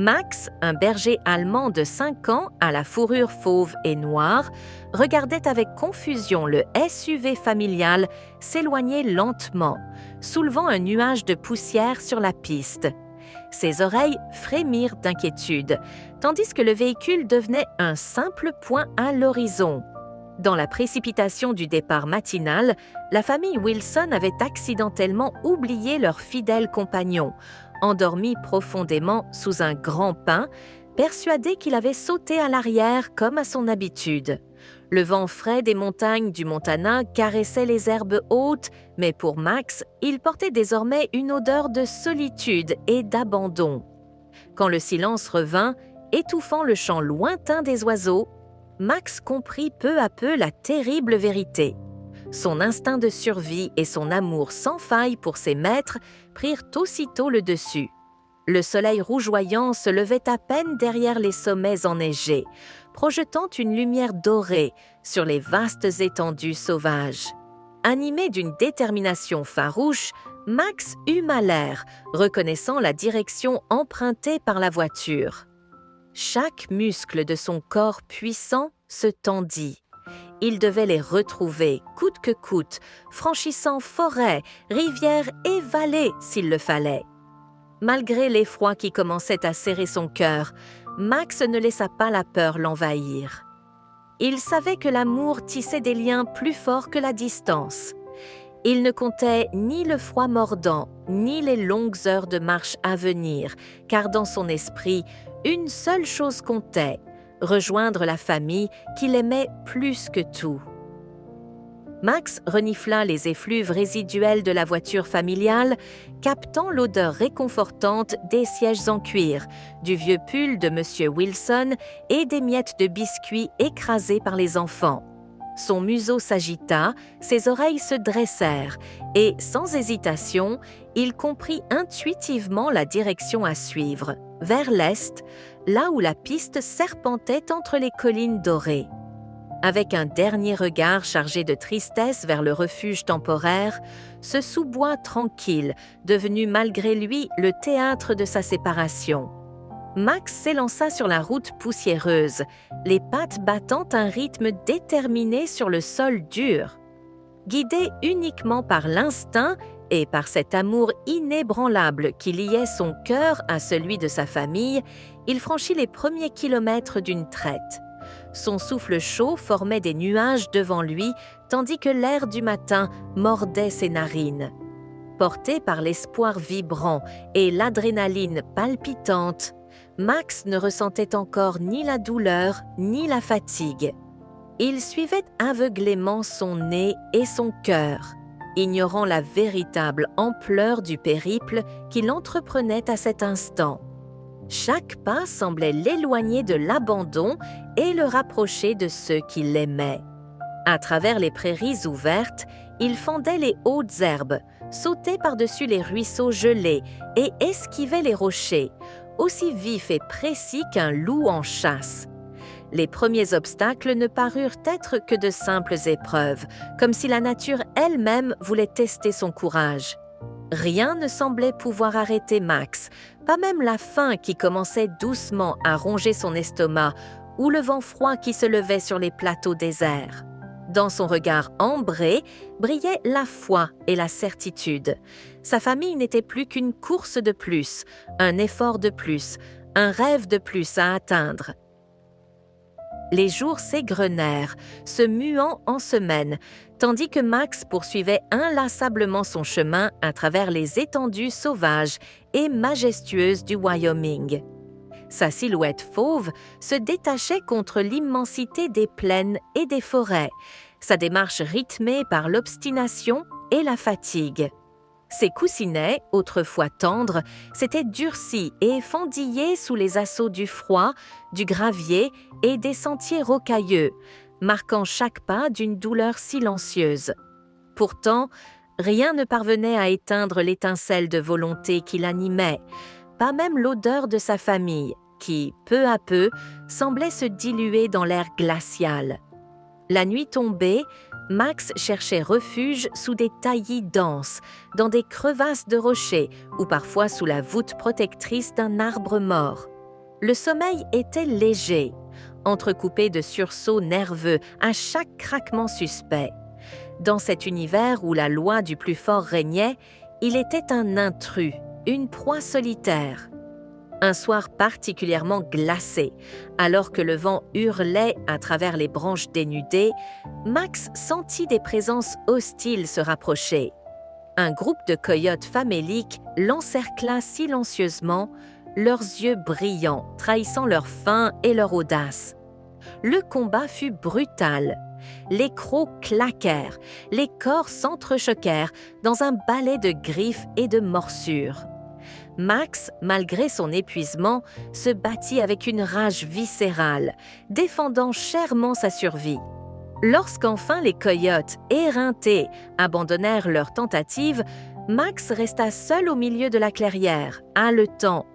Max, un berger allemand de 5 ans à la fourrure fauve et noire, regardait avec confusion le SUV familial s'éloigner lentement, soulevant un nuage de poussière sur la piste. Ses oreilles frémirent d'inquiétude, tandis que le véhicule devenait un simple point à l'horizon. Dans la précipitation du départ matinal, la famille Wilson avait accidentellement oublié leur fidèle compagnon, endormi profondément sous un grand pin, persuadé qu'il avait sauté à l'arrière comme à son habitude. Le vent frais des montagnes du Montana caressait les herbes hautes, mais pour Max, il portait désormais une odeur de solitude et d'abandon. Quand le silence revint, étouffant le chant lointain des oiseaux, Max comprit peu à peu la terrible vérité. Son instinct de survie et son amour sans faille pour ses maîtres prirent aussitôt le dessus. Le soleil rougeoyant se levait à peine derrière les sommets enneigés, projetant une lumière dorée sur les vastes étendues sauvages. Animé d'une détermination farouche, Max huma l'air, reconnaissant la direction empruntée par la voiture. Chaque muscle de son corps puissant se tendit. Il devait les retrouver, coûte que coûte, franchissant forêts, rivières et vallées s'il le fallait. Malgré l'effroi qui commençait à serrer son cœur, Max ne laissa pas la peur l'envahir. Il savait que l'amour tissait des liens plus forts que la distance. Il ne comptait ni le froid mordant, ni les longues heures de marche à venir, car dans son esprit, une seule chose comptait, rejoindre la famille qu'il aimait plus que tout. Max renifla les effluves résiduels de la voiture familiale, captant l'odeur réconfortante des sièges en cuir, du vieux pull de M. Wilson et des miettes de biscuits écrasées par les enfants. Son museau s'agita, ses oreilles se dressèrent et, sans hésitation, il comprit intuitivement la direction à suivre, vers l'est, là où la piste serpentait entre les collines dorées. Avec un dernier regard chargé de tristesse vers le refuge temporaire, ce sous-bois tranquille, devenu malgré lui le théâtre de sa séparation. Max s'élança sur la route poussiéreuse, les pattes battant un rythme déterminé sur le sol dur. Guidé uniquement par l'instinct et par cet amour inébranlable qui liait son cœur à celui de sa famille, il franchit les premiers kilomètres d'une traite. Son souffle chaud formait des nuages devant lui, tandis que l'air du matin mordait ses narines. Porté par l'espoir vibrant et l'adrénaline palpitante, Max ne ressentait encore ni la douleur ni la fatigue. Il suivait aveuglément son nez et son cœur, ignorant la véritable ampleur du périple qu'il entreprenait à cet instant. Chaque pas semblait l'éloigner de l'abandon et le rapprocher de ceux qui l'aimaient. À travers les prairies ouvertes, il fendait les hautes herbes, sautait par-dessus les ruisseaux gelés et esquivait les rochers, aussi vifs et précis qu'un loup en chasse. Les premiers obstacles ne parurent être que de simples épreuves, comme si la nature elle-même voulait tester son courage. Rien ne semblait pouvoir arrêter Max, pas même la faim qui commençait doucement à ronger son estomac ou le vent froid qui se levait sur les plateaux déserts. Dans son regard ambré brillait la foi et la certitude. Sa famille n'était plus qu'une course de plus, un effort de plus, un rêve de plus à atteindre. Les jours s'égrenèrent, se muant en semaines, tandis que Max poursuivait inlassablement son chemin à travers les étendues sauvages et majestueuses du Wyoming. Sa silhouette fauve se détachait contre l'immensité des plaines et des forêts, sa démarche rythmée par l'obstination et la fatigue. Ses coussinets, autrefois tendres, s'étaient durcis et fendillés sous les assauts du froid, du gravier et des sentiers rocailleux, marquant chaque pas d'une douleur silencieuse. Pourtant, rien ne parvenait à éteindre l'étincelle de volonté qui l'animait, pas même l'odeur de sa famille, qui, peu à peu, semblait se diluer dans l'air glacial. La nuit tombée, Max cherchait refuge sous des taillis denses, dans des crevasses de rochers ou parfois sous la voûte protectrice d'un arbre mort. Le sommeil était léger, entrecoupé de sursauts nerveux à chaque craquement suspect. Dans cet univers où la loi du plus fort régnait, il était un intrus, une proie solitaire. Un soir particulièrement glacé, alors que le vent hurlait à travers les branches dénudées, Max sentit des présences hostiles se rapprocher. Un groupe de coyotes faméliques l'encercla silencieusement, leurs yeux brillants, trahissant leur faim et leur audace. Le combat fut brutal. Les crocs claquèrent, les corps s'entrechoquèrent dans un ballet de griffes et de morsures. Max, malgré son épuisement, se battit avec une rage viscérale, défendant chèrement sa survie. Lorsqu'enfin les coyotes, éreintés, abandonnèrent leur tentative, Max resta seul au milieu de la clairière, haletant,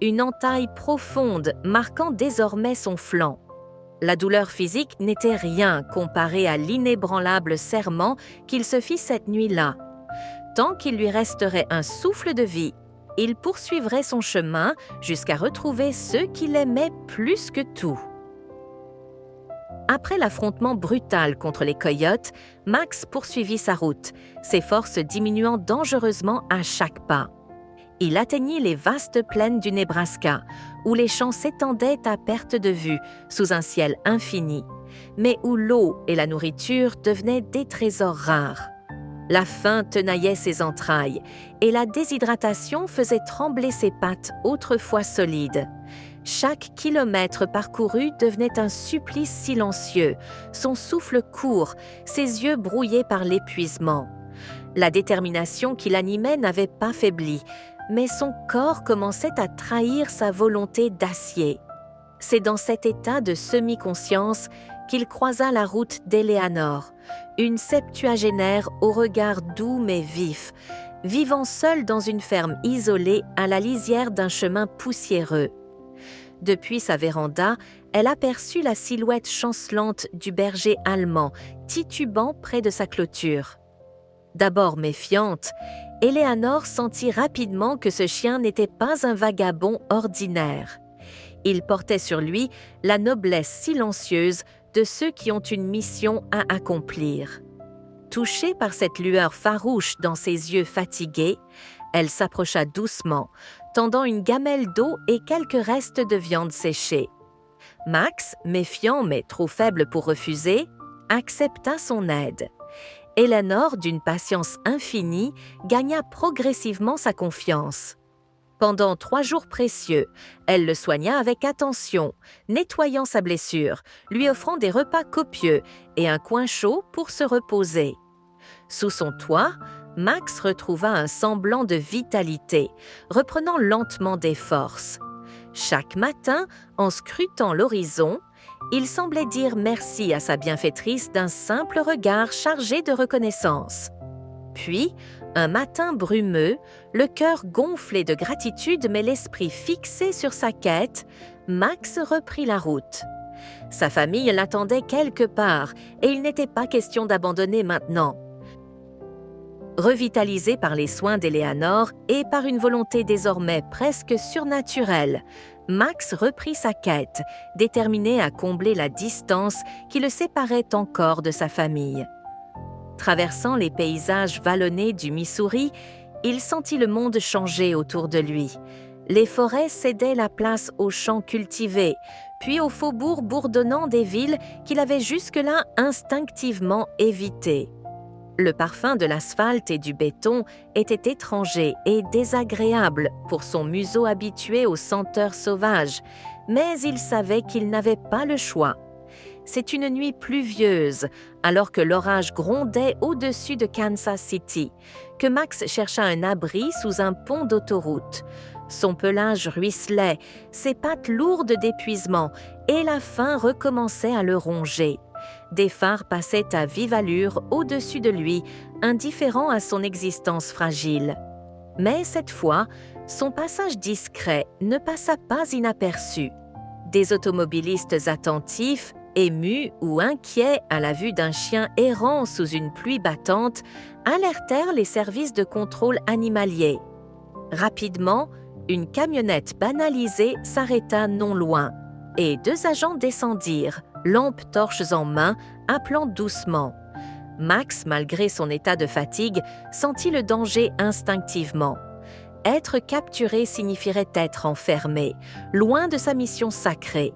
une entaille profonde marquant désormais son flanc. La douleur physique n'était rien comparée à l'inébranlable serment qu'il se fit cette nuit-là. Tant qu'il lui resterait un souffle de vie, il poursuivrait son chemin jusqu'à retrouver ceux qu'il aimait plus que tout. Après l'affrontement brutal contre les coyotes, Max poursuivit sa route, ses forces diminuant dangereusement à chaque pas. Il atteignit les vastes plaines du Nebraska, où les champs s'étendaient à perte de vue, sous un ciel infini, mais où l'eau et la nourriture devenaient des trésors rares. La faim tenaillait ses entrailles, et la déshydratation faisait trembler ses pattes autrefois solides. Chaque kilomètre parcouru devenait un supplice silencieux, son souffle court, ses yeux brouillés par l'épuisement. La détermination qui l'animait n'avait pas faibli, mais son corps commençait à trahir sa volonté d'acier. C'est dans cet état de semi-conscience qu'il croisa la route d'Eleanor, une septuagénaire au regard doux mais vif, vivant seule dans une ferme isolée à la lisière d'un chemin poussiéreux. Depuis sa véranda, elle aperçut la silhouette chancelante du berger allemand, titubant près de sa clôture. D'abord méfiante, Eleanor sentit rapidement que ce chien n'était pas un vagabond ordinaire. Il portait sur lui la noblesse silencieuse de ceux qui ont une mission à accomplir. Touchée par cette lueur farouche dans ses yeux fatigués, elle s'approcha doucement, tendant une gamelle d'eau et quelques restes de viande séchée. Max, méfiant mais trop faible pour refuser, accepta son aide. Eleanor, d'une patience infinie, gagna progressivement sa confiance. Pendant 3 jours précieux, elle le soigna avec attention, nettoyant sa blessure, lui offrant des repas copieux et un coin chaud pour se reposer. Sous son toit, Max retrouva un semblant de vitalité, reprenant lentement des forces. Chaque matin, en scrutant l'horizon, il semblait dire merci à sa bienfaitrice d'un simple regard chargé de reconnaissance. Puis, un matin brumeux, le cœur gonflé de gratitude mais l'esprit fixé sur sa quête, Max reprit la route. Sa famille l'attendait quelque part et il n'était pas question d'abandonner maintenant. Revitalisé par les soins d'Eleanor et par une volonté désormais presque surnaturelle, Max reprit sa quête, déterminé à combler la distance qui le séparait encore de sa famille. Traversant les paysages vallonnés du Missouri, il sentit le monde changer autour de lui. Les forêts cédaient la place aux champs cultivés, puis aux faubourgs bourdonnants des villes qu'il avait jusque-là instinctivement évités. Le parfum de l'asphalte et du béton était étranger et désagréable pour son museau habitué aux senteurs sauvages, mais il savait qu'il n'avait pas le choix. C'est une nuit pluvieuse, alors que l'orage grondait au-dessus de Kansas City, que Max chercha un abri sous un pont d'autoroute. Son pelage ruisselait, ses pattes lourdes d'épuisement, et la faim recommençait à le ronger. Des phares passaient à vive allure au-dessus de lui, indifférents à son existence fragile. Mais cette fois, son passage discret ne passa pas inaperçu. Des automobilistes attentifs, émus ou inquiets à la vue d'un chien errant sous une pluie battante, alertèrent les services de contrôle animalier. Rapidement, une camionnette banalisée s'arrêta non loin et 2 agents descendirent, lampes torches en main, appelant doucement. Max, malgré son état de fatigue, sentit le danger instinctivement. Être capturé signifierait être enfermé, loin de sa mission sacrée.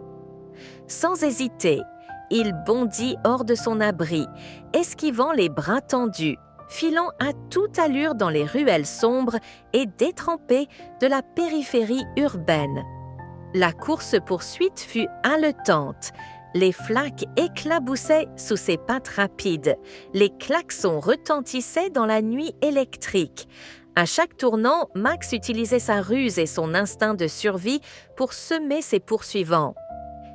Sans hésiter, il bondit hors de son abri, esquivant les bras tendus, filant à toute allure dans les ruelles sombres et détrempées de la périphérie urbaine. La course-poursuite fut haletante. Les flaques éclaboussaient sous ses pattes rapides. Les klaxons retentissaient dans la nuit électrique. À chaque tournant, Max utilisait sa ruse et son instinct de survie pour semer ses poursuivants.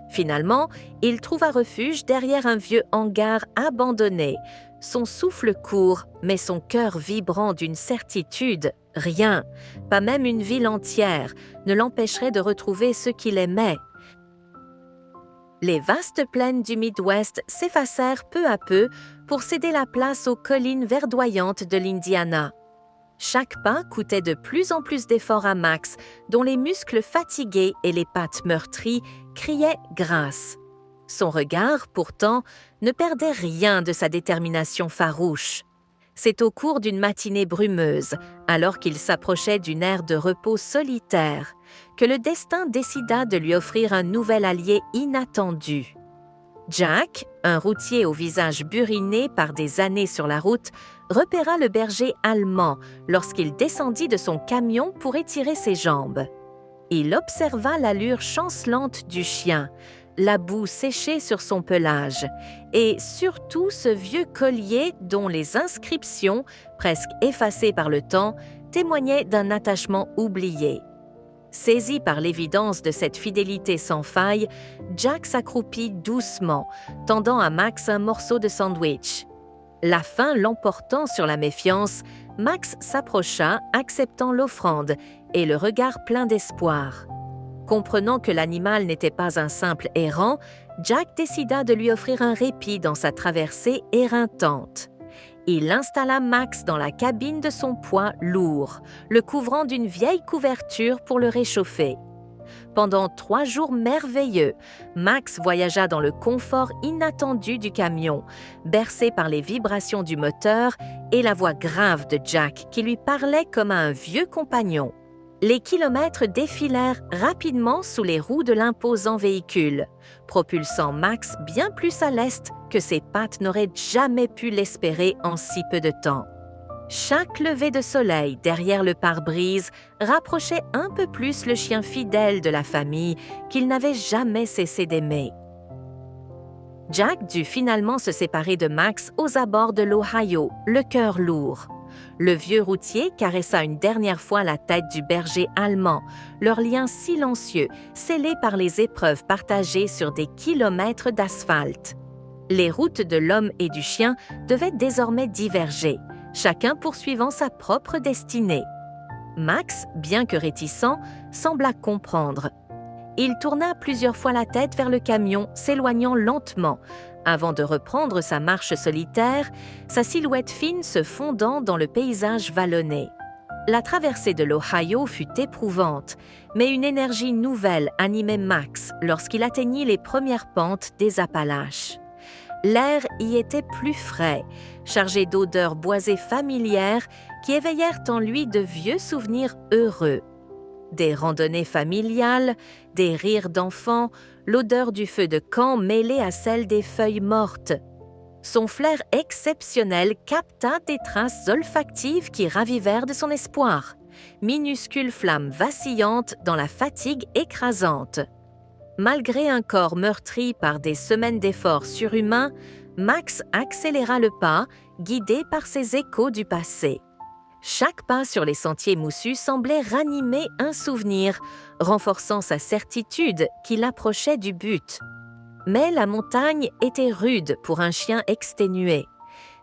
Finalement, il trouva refuge derrière un vieux hangar abandonné. Son souffle court, mais son cœur vibrant d'une certitude. Rien, pas même une ville entière, ne l'empêcherait de retrouver ceux qu'il aimait. Les vastes plaines du Midwest s'effacèrent peu à peu pour céder la place aux collines verdoyantes de l'Indiana. Chaque pas coûtait de plus en plus d'efforts à Max, dont les muscles fatigués et les pattes meurtries criaient grâce. Son regard, pourtant, ne perdait rien de sa détermination farouche. C'est au cours d'une matinée brumeuse, alors qu'il s'approchait d'une ère de repos solitaire, que le destin décida de lui offrir un nouvel allié inattendu. Jack, un routier au visage buriné par des années sur la route, repéra le berger allemand lorsqu'il descendit de son camion pour étirer ses jambes. Il observa l'allure chancelante du chien, la boue séchée sur son pelage, et surtout ce vieux collier dont les inscriptions, presque effacées par le temps, témoignaient d'un attachement oublié. Saisi par l'évidence de cette fidélité sans faille, Jack s'accroupit doucement, tendant à Max un morceau de sandwich. La faim l'emportant sur la méfiance, Max s'approcha, acceptant l'offrande, et le regard plein d'espoir. Comprenant que l'animal n'était pas un simple errant, Jack décida de lui offrir un répit dans sa traversée éreintante. Il installa Max dans la cabine de son poids lourd, le couvrant d'une vieille couverture pour le réchauffer. Pendant 3 jours merveilleux, Max voyagea dans le confort inattendu du camion, bercé par les vibrations du moteur et la voix grave de Jack qui lui parlait comme à un vieux compagnon. Les kilomètres défilèrent rapidement sous les roues de l'imposant véhicule, propulsant Max bien plus à l'est que ses pattes n'auraient jamais pu l'espérer en si peu de temps. Chaque lever de soleil derrière le pare-brise rapprochait un peu plus le chien fidèle de la famille qu'il n'avait jamais cessé d'aimer. Jack dut finalement se séparer de Max aux abords de l'Ohio, le cœur lourd. Le vieux routier caressa une dernière fois la tête du berger allemand, leur lien silencieux, scellé par les épreuves partagées sur des kilomètres d'asphalte. Les routes de l'homme et du chien devaient désormais diverger, chacun poursuivant sa propre destinée. Max, bien que réticent, sembla comprendre. Il tourna plusieurs fois la tête vers le camion, s'éloignant lentement, avant de reprendre sa marche solitaire, sa silhouette fine se fondant dans le paysage vallonné. La traversée de l'Ohio fut éprouvante, mais une énergie nouvelle animait Max lorsqu'il atteignit les premières pentes des Appalaches. L'air y était plus frais, chargé d'odeurs boisées familières qui éveillèrent en lui de vieux souvenirs heureux. Des randonnées familiales, des rires d'enfants, l'odeur du feu de camp mêlée à celle des feuilles mortes. Son flair exceptionnel capta des traces olfactives qui ravivèrent de son espoir, minuscules flammes vacillantes dans la fatigue écrasante. Malgré un corps meurtri par des semaines d'efforts surhumains, Max accéléra le pas, guidé par ses échos du passé. Chaque pas sur les sentiers moussus semblait ranimer un souvenir, renforçant sa certitude qu'il approchait du but. Mais la montagne était rude pour un chien exténué.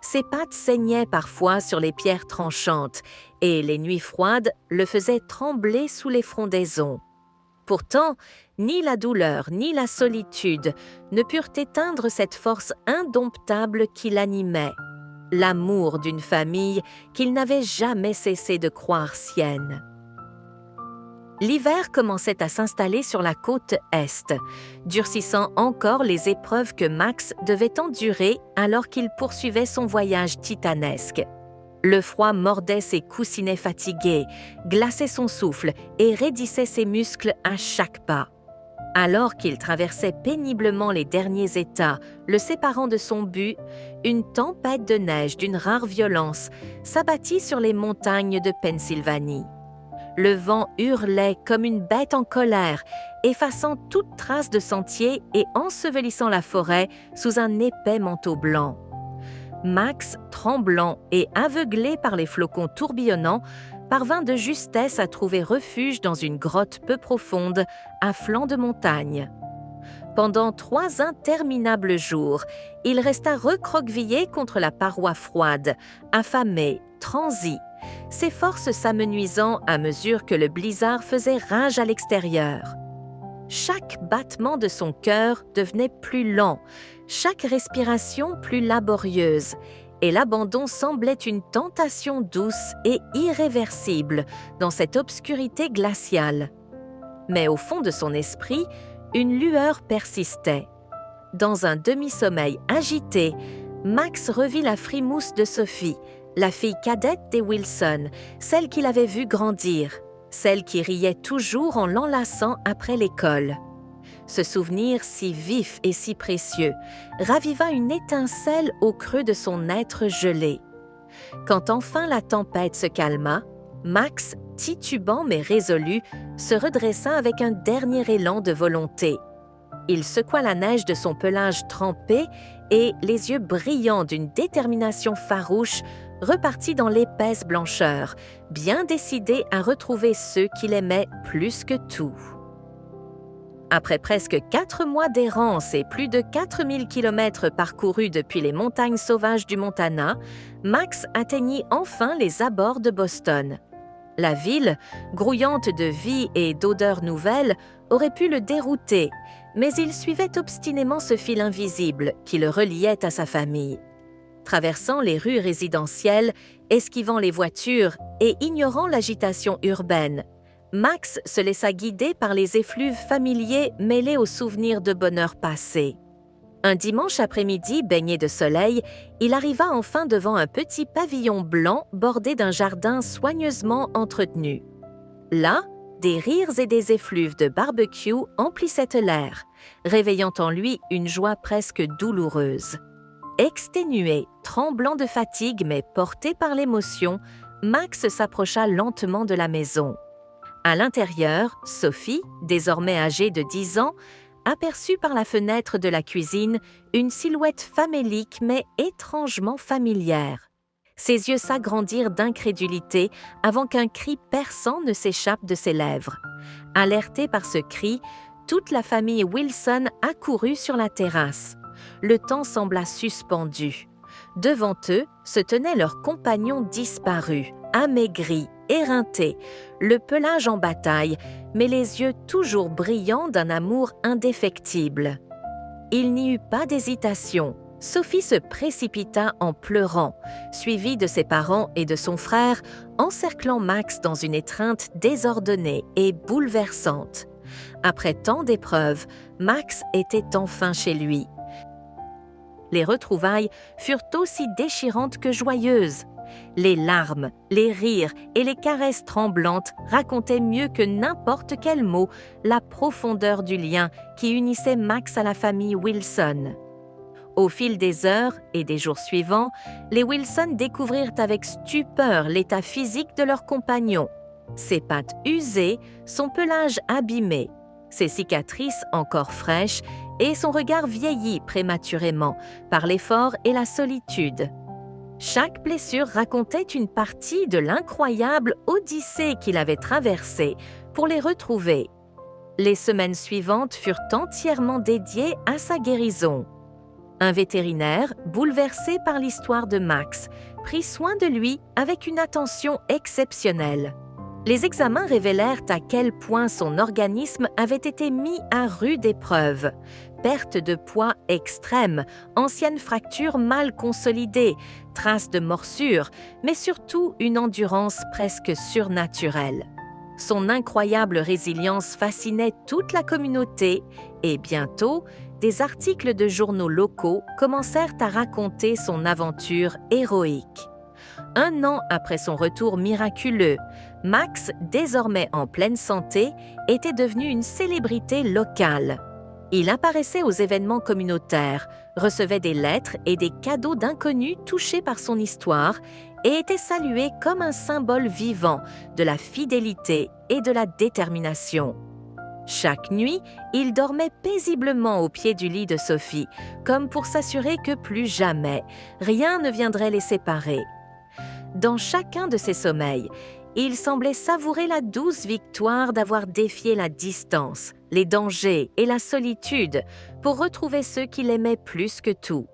Ses pattes saignaient parfois sur les pierres tranchantes et les nuits froides le faisaient trembler sous les frondaisons. Pourtant, ni la douleur ni la solitude ne purent éteindre cette force indomptable qui l'animait. L'amour d'une famille qu'il n'avait jamais cessé de croire sienne. L'hiver commençait à s'installer sur la côte Est, durcissant encore les épreuves que Max devait endurer alors qu'il poursuivait son voyage titanesque. Le froid mordait ses coussinets fatigués, glaçait son souffle et raidissait ses muscles à chaque pas. Alors qu'il traversait péniblement les derniers états, le séparant de son but, une tempête de neige d'une rare violence s'abattit sur les montagnes de Pennsylvanie. Le vent hurlait comme une bête en colère, effaçant toute trace de sentier et ensevelissant la forêt sous un épais manteau blanc. Max, tremblant et aveuglé par les flocons tourbillonnants, parvint de justesse à trouver refuge dans une grotte peu profonde, à flanc de montagne. Pendant 3 interminables jours, il resta recroquevillé contre la paroi froide, affamé, transi, ses forces s'amenuisant à mesure que le blizzard faisait rage à l'extérieur. Chaque battement de son cœur devenait plus lent, chaque respiration plus laborieuse, et l'abandon semblait une tentation douce et irréversible dans cette obscurité glaciale. Mais au fond de son esprit, une lueur persistait. Dans un demi-sommeil agité, Max revit la frimousse de Sophie, la fille cadette des Wilson, celle qu'il avait vue grandir, celle qui riait toujours en l'enlaçant après l'école. Ce souvenir si vif et si précieux raviva une étincelle au creux de son être gelé. Quand enfin la tempête se calma, Max, titubant mais résolu, se redressa avec un dernier élan de volonté. Il secoua la neige de son pelage trempé et, les yeux brillants d'une détermination farouche, repartit dans l'épaisse blancheur, bien décidé à retrouver ceux qu'il aimait plus que tout. Après presque 4 mois d'errance et plus de 4000 kilomètres parcourus depuis les montagnes sauvages du Montana, Max atteignit enfin les abords de Boston. La ville, grouillante de vie et d'odeurs nouvelles, aurait pu le dérouter, mais il suivait obstinément ce fil invisible qui le reliait à sa famille. Traversant les rues résidentielles, esquivant les voitures et ignorant l'agitation urbaine, Max se laissa guider par les effluves familiers mêlés aux souvenirs de bonheur passé. Un dimanche après-midi baigné de soleil, il arriva enfin devant un petit pavillon blanc bordé d'un jardin soigneusement entretenu. Là, des rires et des effluves de barbecue emplissaient l'air, réveillant en lui une joie presque douloureuse. Exténué, tremblant de fatigue mais porté par l'émotion, Max s'approcha lentement de la maison. À l'intérieur, Sophie, désormais âgée de 10 ans, aperçut par la fenêtre de la cuisine une silhouette famélique mais étrangement familière. Ses yeux s'agrandirent d'incrédulité avant qu'un cri perçant ne s'échappe de ses lèvres. Alertée par ce cri, toute la famille Wilson accourut sur la terrasse. Le temps sembla suspendu. Devant eux se tenait leur compagnon disparu, amaigri, éreinté, le pelage en bataille, mais les yeux toujours brillants d'un amour indéfectible. Il n'y eut pas d'hésitation. Sophie se précipita en pleurant, suivie de ses parents et de son frère, encerclant Max dans une étreinte désordonnée et bouleversante. Après tant d'épreuves, Max était enfin chez lui. Les retrouvailles furent aussi déchirantes que joyeuses. Les larmes, les rires et les caresses tremblantes racontaient mieux que n'importe quel mot la profondeur du lien qui unissait Max à la famille Wilson. Au fil des heures et des jours suivants, les Wilson découvrirent avec stupeur l'état physique de leur compagnon. Ses pattes usées, son pelage abîmé, ses cicatrices encore fraîches et son regard vieilli prématurément par l'effort et la solitude. Chaque blessure racontait une partie de l'incroyable odyssée qu'il avait traversée pour les retrouver. Les semaines suivantes furent entièrement dédiées à sa guérison. Un vétérinaire, bouleversé par l'histoire de Max, prit soin de lui avec une attention exceptionnelle. Les examens révélèrent à quel point son organisme avait été mis à rude épreuve. Perte de poids extrême, anciennes fractures mal consolidées, traces de morsures, mais surtout une endurance presque surnaturelle. Son incroyable résilience fascinait toute la communauté et bientôt, des articles de journaux locaux commencèrent à raconter son aventure héroïque. 1 an après son retour miraculeux, Max, désormais en pleine santé, était devenu une célébrité locale. Il apparaissait aux événements communautaires, recevait des lettres et des cadeaux d'inconnus touchés par son histoire et était salué comme un symbole vivant de la fidélité et de la détermination. Chaque nuit, il dormait paisiblement au pied du lit de Sophie, comme pour s'assurer que plus jamais, rien ne viendrait les séparer. Dans chacun de ses sommeils, il semblait savourer la douce victoire d'avoir défié la distance, les dangers et la solitude pour retrouver ceux qu'il aimait plus que tout.